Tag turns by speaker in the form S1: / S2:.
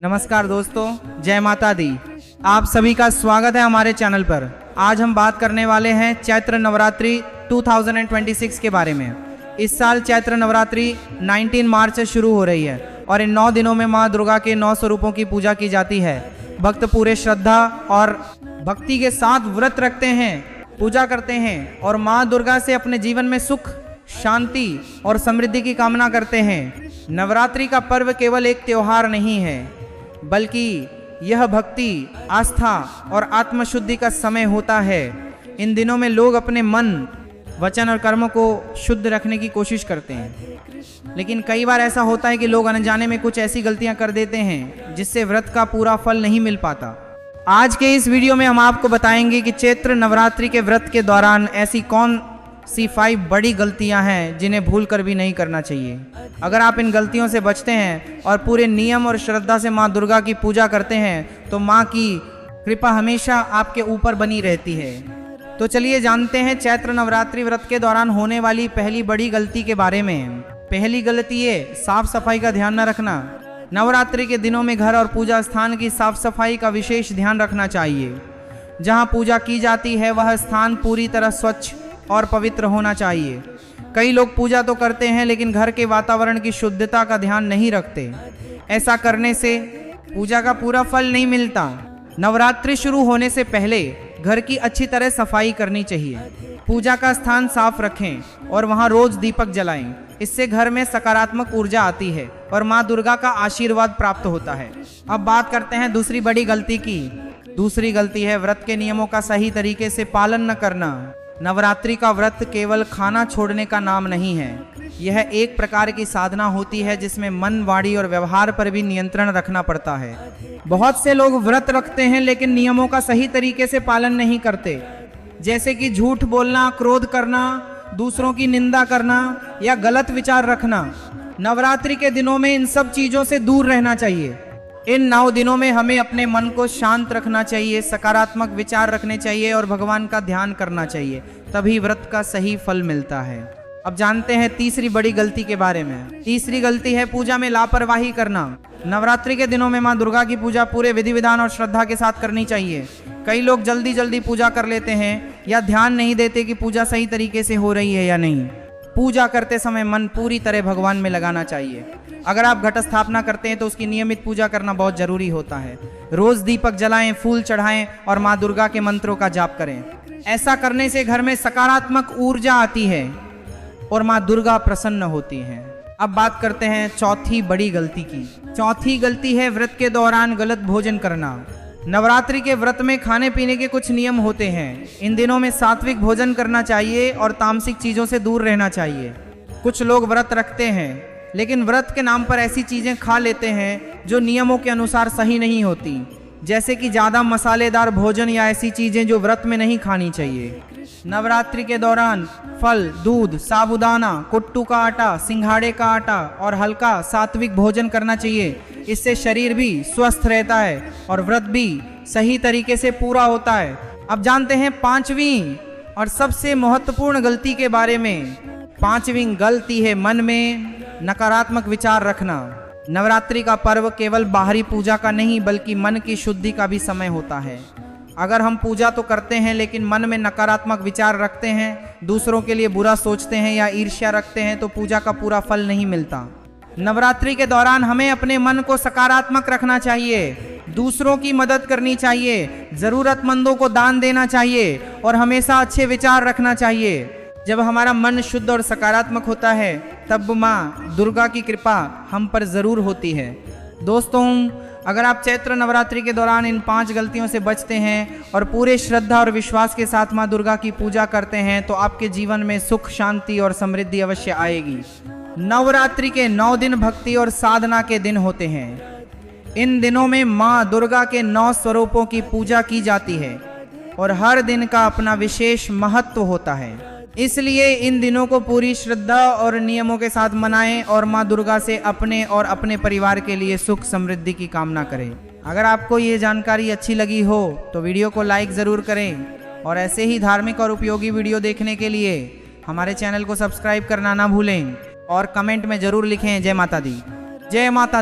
S1: नमस्कार दोस्तों, जय माता दी। आप सभी का स्वागत है हमारे चैनल पर। आज हम बात करने वाले हैं चैत्र नवरात्रि 2026 के बारे में। इस साल चैत्र नवरात्रि 19 मार्च से शुरू हो रही है और इन 9 दिनों में माँ दुर्गा के 9 स्वरूपों की पूजा की जाती है। भक्त पूरे श्रद्धा और भक्ति के साथ व्रत रखते हैं, पूजा करते हैं और माँ दुर्गा से अपने जीवन में सुख, शांति और समृद्धि की कामना करते हैं। नवरात्रि का पर्व केवल एक त्योहार नहीं है, बल्कि यह भक्ति, आस्था और आत्मशुद्धि का समय होता है। इन दिनों में लोग अपने मन, वचन और कर्म को शुद्ध रखने की कोशिश करते हैं, लेकिन कई बार ऐसा होता है कि लोग अनजाने में कुछ ऐसी गलतियां कर देते हैं जिससे व्रत का पूरा फल नहीं मिल पाता। आज के इस वीडियो में हम आपको बताएंगे कि चैत्र नवरात्रि के व्रत के दौरान ऐसी कौन सी 5 बड़ी गलतियां हैं जिन्हें भूल कर भी नहीं करना चाहिए। अगर आप इन गलतियों से बचते हैं और पूरे नियम और श्रद्धा से माँ दुर्गा की पूजा करते हैं तो माँ की कृपा हमेशा आपके ऊपर बनी रहती है। तो चलिए जानते हैं चैत्र नवरात्रि व्रत के दौरान होने वाली पहली बड़ी गलती के बारे में। पहली गलती है साफ सफाई का ध्यान न रखना। नवरात्रि के दिनों में घर और पूजा स्थान की साफ सफाई का विशेष ध्यान रखना चाहिए। जहाँ पूजा की जाती है वह स्थान पूरी तरह स्वच्छ और पवित्र होना चाहिए। कई लोग पूजा तो करते हैं लेकिन घर के वातावरण की शुद्धता का ध्यान नहीं रखते। ऐसा करने से पूजा का पूरा फल नहीं मिलता। नवरात्रि शुरू होने से पहले घर की अच्छी तरह सफाई करनी चाहिए। पूजा का स्थान साफ रखें और वहां रोज दीपक जलाएं। इससे घर में सकारात्मक ऊर्जा आती है और माँ दुर्गा का आशीर्वाद प्राप्त होता है। अब बात करते हैं दूसरी बड़ी गलती की। दूसरी गलती है व्रत के नियमों का सही तरीके से पालन न करना। नवरात्रि का व्रत केवल खाना छोड़ने का नाम नहीं है, यह एक प्रकार की साधना होती है जिसमें मन, वाणी और व्यवहार पर भी नियंत्रण रखना पड़ता है। बहुत से लोग व्रत रखते हैं लेकिन नियमों का सही तरीके से पालन नहीं करते, जैसे कि झूठ बोलना, क्रोध करना, दूसरों की निंदा करना या गलत विचार रखना। नवरात्रि के दिनों में इन सब चीजों से दूर रहना चाहिए। इन 9 दिनों में हमें अपने मन को शांत रखना चाहिए, सकारात्मक विचार रखने चाहिए और भगवान का ध्यान करना चाहिए, तभी व्रत का सही फल मिलता है। अब जानते हैं तीसरी बड़ी गलती के बारे में। तीसरी गलती है पूजा में लापरवाही करना। नवरात्रि के दिनों में माँ दुर्गा की पूजा पूरे विधि विधान और श्रद्धा के साथ करनी चाहिए। कई लोग जल्दी जल्दी पूजा कर लेते हैं या ध्यान नहीं देते कि पूजा सही तरीके से हो रही है या नहीं। पूजा करते समय मन पूरी तरह भगवान में लगाना चाहिए। अगर आप घट स्थापना करते हैं तो उसकी नियमित पूजा करना बहुत जरूरी होता है। रोज दीपक जलाएं, फूल चढ़ाएं और माँ दुर्गा के मंत्रों का जाप करें। ऐसा करने से घर में सकारात्मक ऊर्जा आती है और माँ दुर्गा प्रसन्न होती हैं। अब बात करते हैं चौथी बड़ी गलती की। चौथी गलती है व्रत के दौरान गलत भोजन करना। नवरात्रि के व्रत में खाने पीने के कुछ नियम होते हैं। इन दिनों में सात्विक भोजन करना चाहिए और तामसिक चीजों से दूर रहना चाहिए। कुछ लोग व्रत रखते हैं लेकिन व्रत के नाम पर ऐसी चीजें खा लेते हैं जो नियमों के अनुसार सही नहीं होती, जैसे कि ज्यादा मसालेदार भोजन या ऐसी चीजें जो व्रत में नहीं खानी चाहिए। नवरात्रि के दौरान फल, दूध, साबूदाना, कुट्टू का आटा, सिंघाड़े का आटा और हल्का सात्विक भोजन करना चाहिए। इससे शरीर भी स्वस्थ रहता है और व्रत भी सही तरीके से पूरा होता है। अब जानते हैं 5वीं और सबसे महत्वपूर्ण गलती के बारे में। 5वीं गलती है मन में नकारात्मक विचार रखना। नवरात्रि का पर्व केवल बाहरी पूजा का नहीं बल्कि मन की शुद्धि का भी समय होता है। अगर हम पूजा तो करते हैं लेकिन मन में नकारात्मक विचार रखते हैं, दूसरों के लिए बुरा सोचते हैं या ईर्ष्या रखते हैं तो पूजा का पूरा फल नहीं मिलता। नवरात्रि के दौरान हमें अपने मन को सकारात्मक रखना चाहिए, दूसरों की मदद करनी चाहिए, जरूरतमंदों को दान देना चाहिए और हमेशा अच्छे विचार रखना चाहिए। जब हमारा मन शुद्ध और सकारात्मक होता है तब माँ दुर्गा की कृपा हम पर जरूर होती है। दोस्तों, अगर आप चैत्र नवरात्रि के दौरान इन 5 गलतियों से बचते हैं और पूरे श्रद्धा और विश्वास के साथ माँ दुर्गा की पूजा करते हैं तो आपके जीवन में सुख, शांति और समृद्धि अवश्य आएगी। नवरात्रि के 9 दिन भक्ति और साधना के दिन होते हैं। इन दिनों में माँ दुर्गा के 9 स्वरूपों की पूजा की जाती है और हर दिन का अपना विशेष महत्व होता है। इसलिए इन दिनों को पूरी श्रद्धा और नियमों के साथ मनाएं और माँ दुर्गा से अपने और अपने परिवार के लिए सुख समृद्धि की कामना करें। अगर आपको ये जानकारी अच्छी लगी हो तो वीडियो को लाइक ज़रूर करें और ऐसे ही धार्मिक और उपयोगी वीडियो देखने के लिए हमारे चैनल को सब्सक्राइब करना ना भूलें और कमेंट में ज़रूर लिखें जय माता दी। जय माता दी।